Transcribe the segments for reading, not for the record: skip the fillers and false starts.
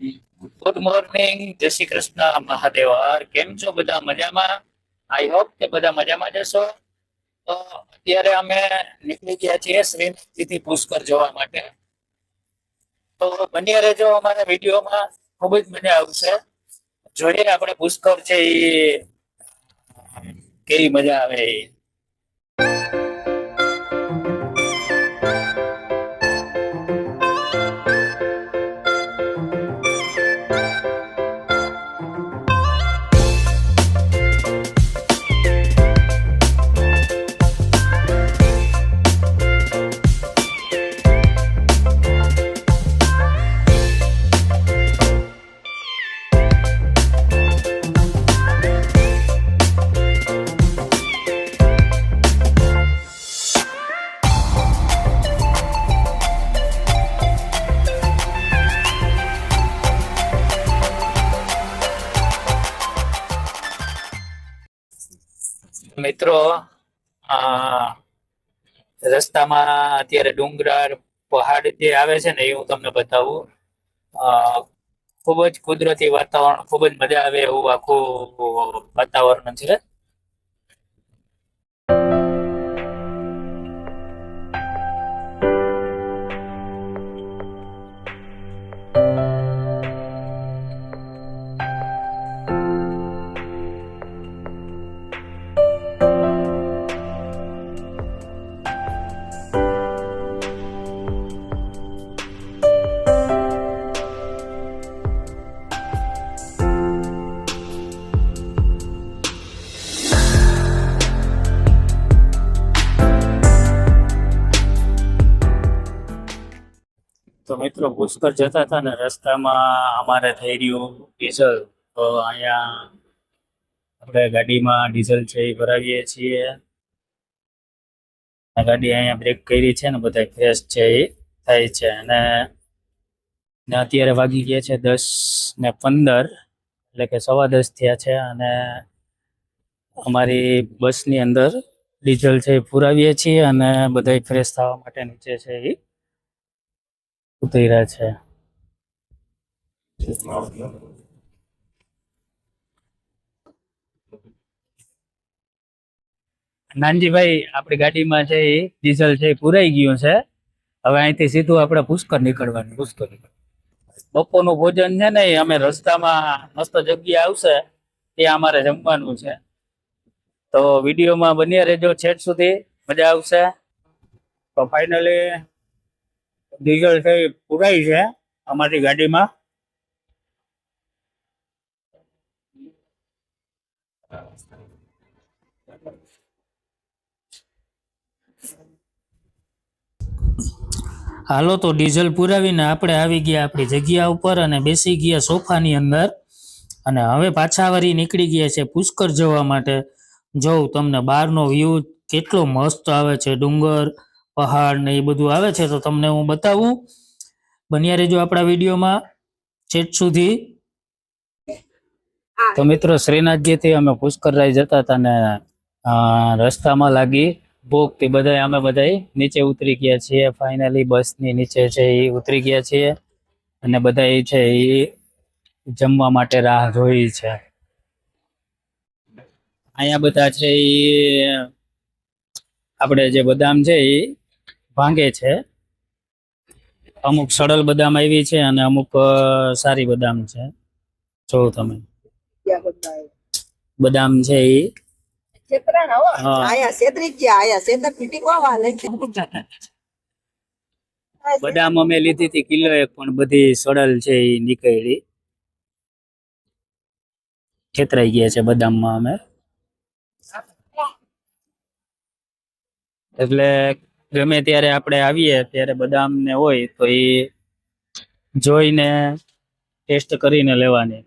Good morning, જય શ્રી કૃષ્ણ, મહાદેવ હર. કેમ છો બધા? મજામાં? આઈ હોપ કે બધા મજામાં જશો. તો અત્યારે અમે નીકળી ગયા છીએ શ્રીનાથજી પુષ્કર જોવા માટે. તો બન્યા રહેજો અમારા વિડીયોમાં, ખૂબ જ મજા આવશે. જોઈએ આપણે પુષ્કર છે એ કેવી મજા આવે એ. મિત્રો, રસ્તામાં અત્યારે ડુંગર પહાડ જે આવે છે ને એ હું તમને બતાવું. ખૂબ જ કુદરતી વાતાવરણ, ખૂબ જ મજા આવે એવું આખું વાતાવરણ છે. તો મિત્રો, પુષ્કર જતા હતા ને રસ્તામાં અમારે થઈ રહ્યું ડીઝલ. તો અહીંયા આપણે ગાડીમાં ડીઝલ છે એ ભરાવીએ છીએ. આ ગાડી અહીંયા બ્રેક કરી છે ને બધા ફ્રેશ છે એ થાય છે. અને અત્યારે વાગી ગયા છે 10:15, એટલે કે 10:15 થયા છે. અને અમારી બસની અંદર ડીઝલ છે એ પુરાવીએ છીએ અને બધા ફ્રેશ થવા માટે નીચે છે એ ઉતરી રહ્યા છે. નાનજીભાઈ, આપણી ગાડીમાં છે એ ડીઝલ છે એ પુરાઈ ગયું છે. હવે અહીંથી સીધું આપણે પુષ્કર નીકળવાનું. બપોરનું ભોજન છે ને એ અમે રસ્તામાં મસ્ત જગ્યા આવશે ત્યાં અમારે જમવાનું છે. તો વિડીયોમાં બન્યા રહેજો છેક સુધી, મજા આવશે. તો ફાઇનલી ડીઝલ છે એ પુરાઈ છે અમારી ગાડીમાં. હાલો, તો ડીઝલ પુરાવીને આપણે આવી ગયા આપણી જગ્યા ઉપર અને બેસી ગયા સોફાની અંદર. અને હવે પાછા વળી નીકળી ગયા છે પુષ્કર જવા માટે. જોઉં તમને બહારનો વ્યૂ કેટલો મસ્ત આવે છે, ડુંગર પહાડ ને એ બધું આવે છે. તો તમને હું બતાવું, બન્યા રહેજો આપણા વિડીયોમાં છેક સુધી. તો મિત્રો, શ્રીનાથજીથી અમે પુષ્કર રાય જતા હતા ને રસ્તામાં લાગી ભૂખ. તે બધા અમે બધા નીચે ઉતરી ગયા છીએ. ફાઇનલી બસની નીચે છે એ ઉતરી ગયા છીએ અને બધા એ છે એ જમવા માટે રાહ જોઈ છે. અહીંયા બધા છે એ આપણે જે બદામ છે એ ભાંગે છે. અમુક સડલ બદામ આવી છે અને અમુક સારી બદામ છે. જો તમે બદામ છે એ બદામ અમે લીધી હતી કિલો 1, પણ બધી સડલ છે એ નીકળી, ખેતરાઈ ગયા છે બદામમાં અમે. એટલે ગમે ત્યારે આપણે આવીએ ત્યારે બદામ ને હોય તો એ જોઈને ટેસ્ટ કરીને લેવાની.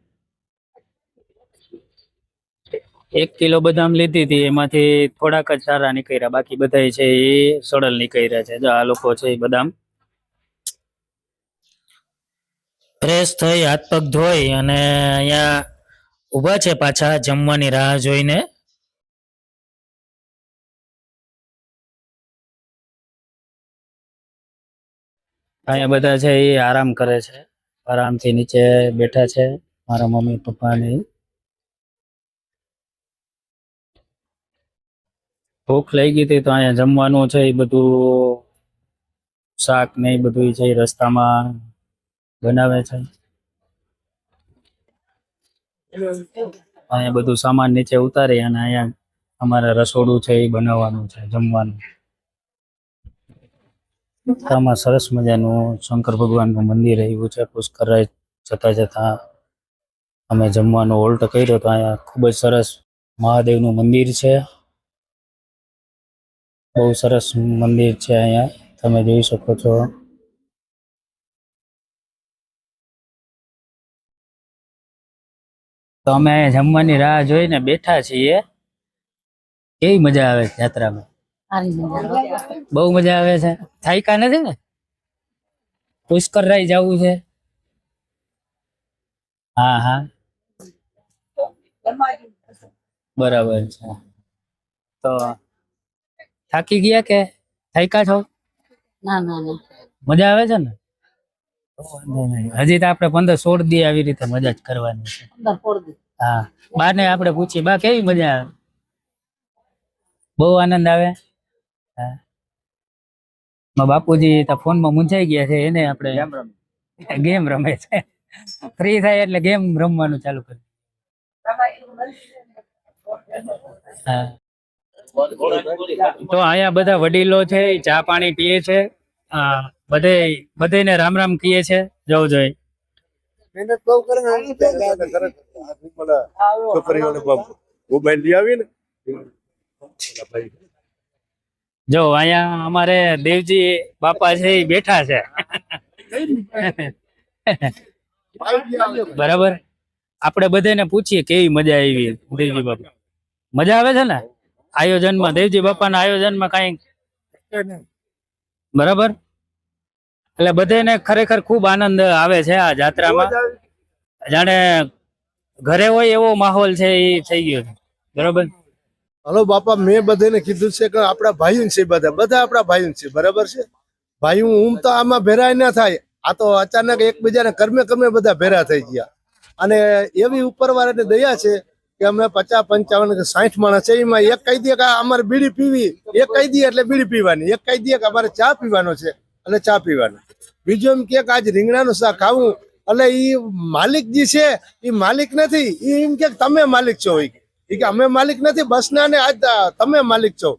1 કિલો બદામ લીધી હતી, એમાંથી થોડાક જ સારા નીકળ્યા, બાકી બધા છે એ સડલ નીકળ્યા છે. જો આ લોકો છે એ બદામ ફ્રેશ થઈ હાથ પગ ધોઈ અને અહીંયા ઊભા છે પાછા જમવાની રાહ જોઈને. અહીંયા બધા છે એ આરામ કરે છે. આરામથી નીચે બેઠા છે મારા મમ્મી પપ્પા ને. ભૂખ લઈ ગઈ હતી તો અહીંયા જમવાનું છે એ બધું શાક ને એ બધું છે એ રસ્તામાં બનાવે છે. અહીંયા બધું સામાન નીચે ઉતારી અને અહીંયા અમારે રસોડું છે એ બનાવવાનું છે જમવાનું. આમાં સરસ મજાનું શંકર ભગવાનનું મંદિર આવ્યું છે. પુષ્કર જતા જતા અમે જમવાનો હોલ્ટ કર્યો તો અહીંયા ખૂબ જ સરસ મહાદેવનું મંદિર છે. બહુ સરસ મંદિર છે અહીંયા તમે જોઈ શકો છો. તો અમે જમવાની રાહ જોઈને બેઠા છીએ. કેવી મજા આવે છે યાત્રામાં? બહુ મજા આવે છે. થાયકા નથી ને? પુષ્કર રાય જવું છે. હા હા બરાબર છે. તો થાકી ગયા કે થાયકા છો? ના ના ના મજા આવે છે ને? તો વાંધો નહીં. હજી તો આપણે 15-16 દી આવી રીતે મજા જ કરવાની છે. હા બાને આપણે પૂછીએ, બા કેવી મજા આવે? બહુ આનંદ આવે. હા મારા બાપુજી તો ફોનમાં મૂંઝાઈ ગયા છે. એને આપણે ગેમ રમે છે. ફ્રી થાય એટલે ગેમ રમવાનું ચાલુ કરે. હા તો અહીંયા બધા વડીલો છે એ ચા પાણી પીએ છે. બધેને રામ રામ કીએ છે. જવું જોઈએ. મહેનત બહુ કરે છોકરીઓને મોબાઈલ લઈ આવી ને. જો અહીંયા અમારે દેવજી બાપા છે એ બેઠા છે. બરાબર. આપણે બધાને પૂછીએ કેવી મજા આવી દેવજી બાપા. મજા આવે છે ને આયોજનમાં? દેવજી બાપાના આયોજનમાં કઈ બરાબર. એટલે બધાને ખરેખર ખૂબ આનંદ આવે છે આ જાત્રામાં. જાણે ઘરે હોય એવો માહોલ છે એ થઈ ગયો છે. બરાબર. હલો બાપા, મેં બધાને કીધું છે કે આપણા ભાઈઓ છે, બધા આપણા ભાઈઓ છે. બરાબર છે ભાઈ. હું તો આમાં ભેરાય ના થાય. આ તો અચાનક એકબીજાને કર્મે કર્મે બધા ભેરા થઈ ગયા. અને એવી ઉપરવાળાની દયા છે કે અમે 50, 55 કે 60 માણસ છે. એમાં એક કહી દે કે અમારે બીડી પીવી, એક કહી દે એટલે બીડી પીવાની, એક કહી દે કે અમારે ચા પીવાનો છે એટલે ચા પીવાનો. બીજું એમ કે આજ રીંગણાનું શાક ખાવું એટલે એ માલિક જે છે એ માલિક નથી. એમ કે તમે માલિક છો. એ કે અમે માલિક નથી બસના ને આજ તમે માલિક છો.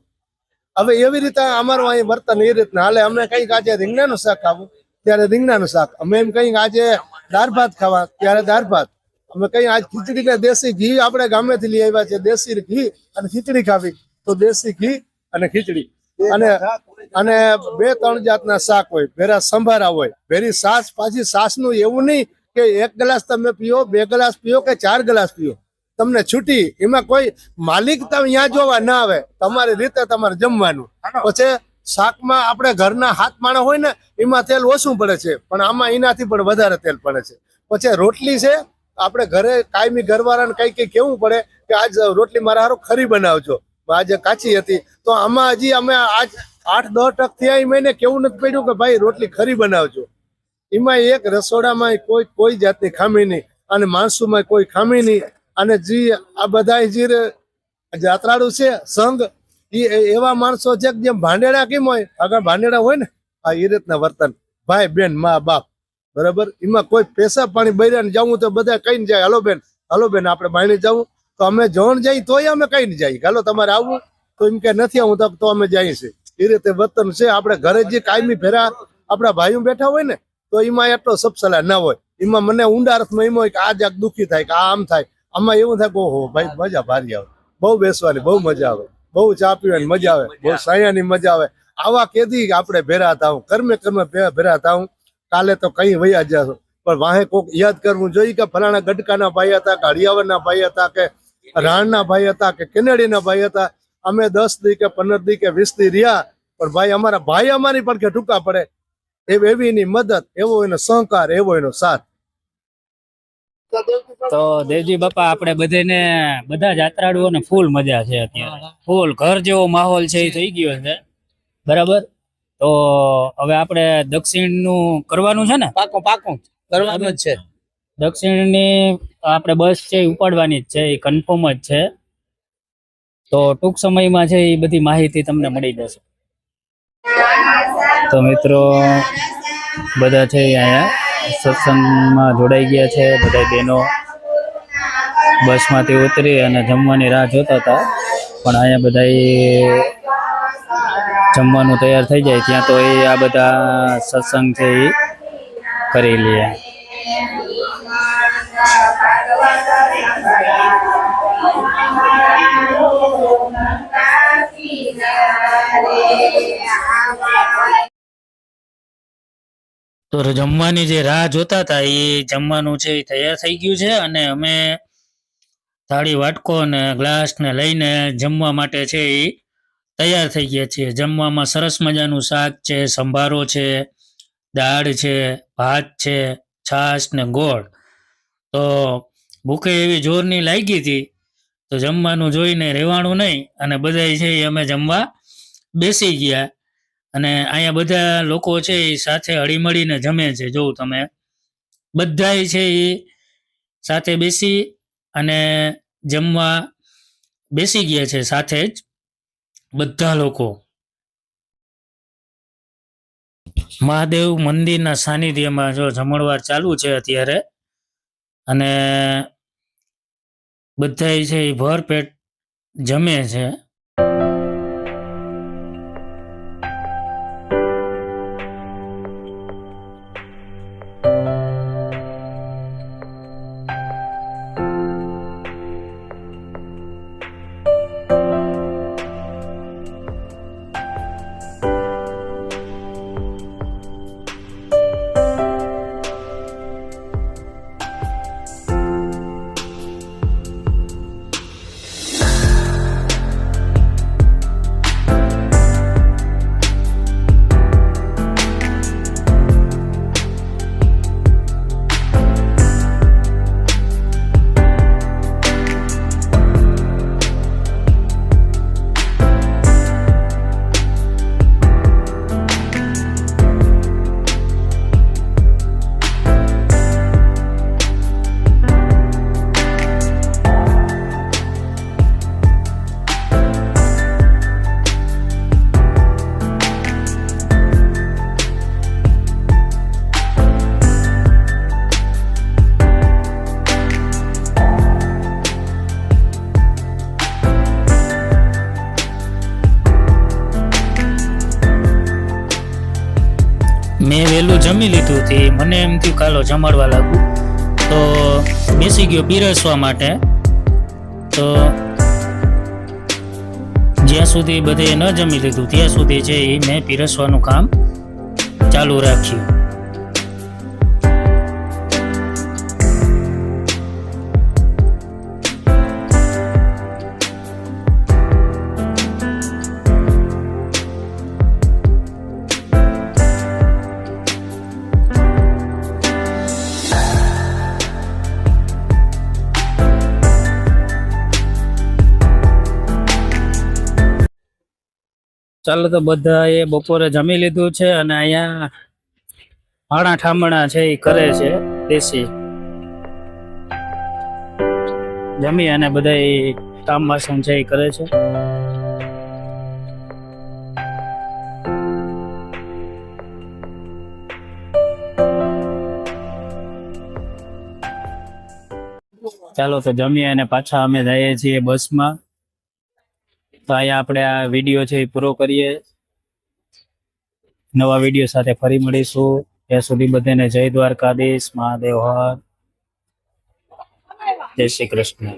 હવે એવી રીતે અમારું અહીં વર્તન એ રીતના હાલે. અમે કઈક આજે રીંગણાનું શાક ખાવું ત્યારે રીંગણાનું શાક. અમે એમ કઈક આજે દાળ ભાત ખાવા ત્યારે દાળ ભાત. અમે કઈ આજ ખીચડી ને દેશી ઘી આપણે ગામેથી લઈ આવ્યા છે. દેશી ઘી અને ખીચડી ખાવી તો દેશી ઘી અને ખીચડી અને 2-3 જાતના શાક હોય. ભેરા સંભારા હોય, ભેરી છાશ. પાછી છાશ નું એવું નહીં કે 1 ગ્લાસ તમે પીઓ, 2 ગ્લાસ પીઓ કે 4 ગ્લાસ પીઓ, તમને છૂટી. એમાં કોઈ માલિક તમે અહીંયા જોવા ના આવે. તમારી રીતે તમારે જમવાનું. પછી શાકમાં આપણે ઘરના 7 માણસ હોય ને એમાં તેલ ઓછું પડે છે, પણ આમાં એનાથી પણ વધારે તેલ પડે છે. પછી રોટલી છે આપણે ઘરે કાયમી ઘરવાળાને કઈ કેવું પડે કે આજ રોટલી મારા હારું ખરી બનાવજો, આજે કાચી હતી. તો આમાં હજી અમે આજ 8-10 થયા મહિને કેવું નથી પડ્યું કે ભાઈ રોટલી ખરી બનાવજો. એમાં એક રસોડામાં કોઈ જાતની ખામી નહીં અને માણસોમાં કોઈ ખામી નહીં. અને જે આ બધા જે જાત્રાળુ છે સંઘ એવા માણસો છે કે જેમ ભાંડેડા કેમ હોય, આગળ ભાંડેડા હોય ને આ એ રીતના વર્તન. ભાઈ બેન મા બાપ. બરાબર. એમાં કોઈ પૈસા પાણી બૈરાને જવું તો બધા કઈ જાય, હલો બેન આપણે બાયણે જવું તો અમે જણ જઈએ તોય અમે કઈ ને જઈએ. હાલો તમારે આવવું તો એમ કે નથી આવું તો અમે જઈએ છીએ. એ રીતે વર્તન છે. આપણે ઘરે જે કાયમી ફેરા આપણા ભાઈઓ બેઠા હોય ને તો એમાં એટલો સબસલા ના હોય. એમાં મને ઊંડા અર્થમાં એમ હોય કે આ જાક દુઃખી થાય કે આ આમ થાય. આમાં એવું થાય કે ઓહો ભાઈ મજા ભારી આવે, બહુ બેસવાની બહુ મજા આવે, બહુ ચા પીવાની મજા આવે, બહુ સાયાની મજા આવે. આવા કેદી આપણે ભેરા થાવ, કર્મે ભેરા થાવ. કાલે તો કઈ વયા જશો પણ વાહે કોક યાદ કરવું જોઈએ કે ફલાણા ગડકાના ભાઈ હતા કે હરિયાવરના ભાઈ હતા કે રાણના ભાઈ હતા કે કેનેડીના ભાઈ હતા. અમે 10 દી કે 15 દી કે 20 દી રહ્યા પણ ભાઈ અમારા ભાઈ અમારી પણ કે ટૂંકા પડે એવી એની મદદ, એવો એનો સહકાર, એવો એનો સાથ. તો દેવજી બાપા આપણે બધાને બધા યાત્રાળુઓને ફૂલ મજા છે અત્યારે. ફૂલ ઘર જેવો માહોલ છે એ થઈ ગયો છે. બરાબર. તો હવે આપણે દક્ષિણ નું કરવાનું છે ને? પાકું કરવાનું જ છે. દક્ષિણની આપણે બસ છે એ ઉપાડવાની જ છે, એ કન્ફર્મ જ છે. તો ટૂંક સમયમાં છે એ બધી માહિતી તમને મળી જશે. તો મિત્રો બધા છે એ અહીંયા સત્સંગમાં જોડાઈ ગયા છે. બધા બહેનો બસમાંથી ઉતરી અને જમવાની રાહ જોતા હતા, પણ અહીંયા બધા જમવાનું તૈયાર થઈ જાય ત્યાં તો એ આ બધા સત્સંગ છે એ કરી લે. તો જમવાની જે રાહ જોતા હતા એ જમવાનું છે એ તૈયાર થઈ ગયું છે, અને અમે થાળી વાટકો અને ગ્લાસ ને લઈને જમવા માટે છે એ તૈયાર થઈ ગયા છીએ. જમવામાં સરસ મજાનું શાક છે, સંભારો છે, દાળ છે, ભાત છે, છાશ ને ગોળ. તો ભૂખે એવી જોરની લાગી હતી તો જમવાનું જોઈને રહેવાનું નહીં, અને બધા છે એ અમે જમવા બેસી ગયા. અને અહીંયા બધા લોકો છે એ સાથે હળીમળીને જમે છે. જોઉં તમે બધાય છે એ સાથે બેસી અને જમવા બેસી ગયા છે સાથે જ બધા લોકો. મહાદેવ મંદિરના સાનિધ્યમાં જો જમણવાર ચાલુ છે અત્યારે, અને બધાય છે એ ભરપેટ જમે છે. મેં વહેલું જમી લીધું હતી, મને એમ થયું કાલો જમાડવા લાગુ, તો બેસી ગયો પીરસવા માટે. તો જ્યાં સુધી બધે ન જમી લીધું ત્યાં સુધી છે એ મેં પીરસવાનું કામ ચાલુ રાખ્યું. ચાલો તો બધાએ બપોરે જમી લીધું છે, અને અહીંયા આણા ઠામણા છે એ કરે છે દેશી. જમી અને બધા કામ વાસણ છે એ કરે છે. ચાલો તો જમીએ અને પાછા અમે જઈએ છીએ બસમાં. તો અહીંયા આપણે આ વિડીયો છે એ પૂરો કરીએ. નવા વિડીયો સાથે ફરી મળીશું. ત્યાં સુધી બધાને જય દ્વારકાધીશ, મહાદેવ હર, જય શ્રી કૃષ્ણ.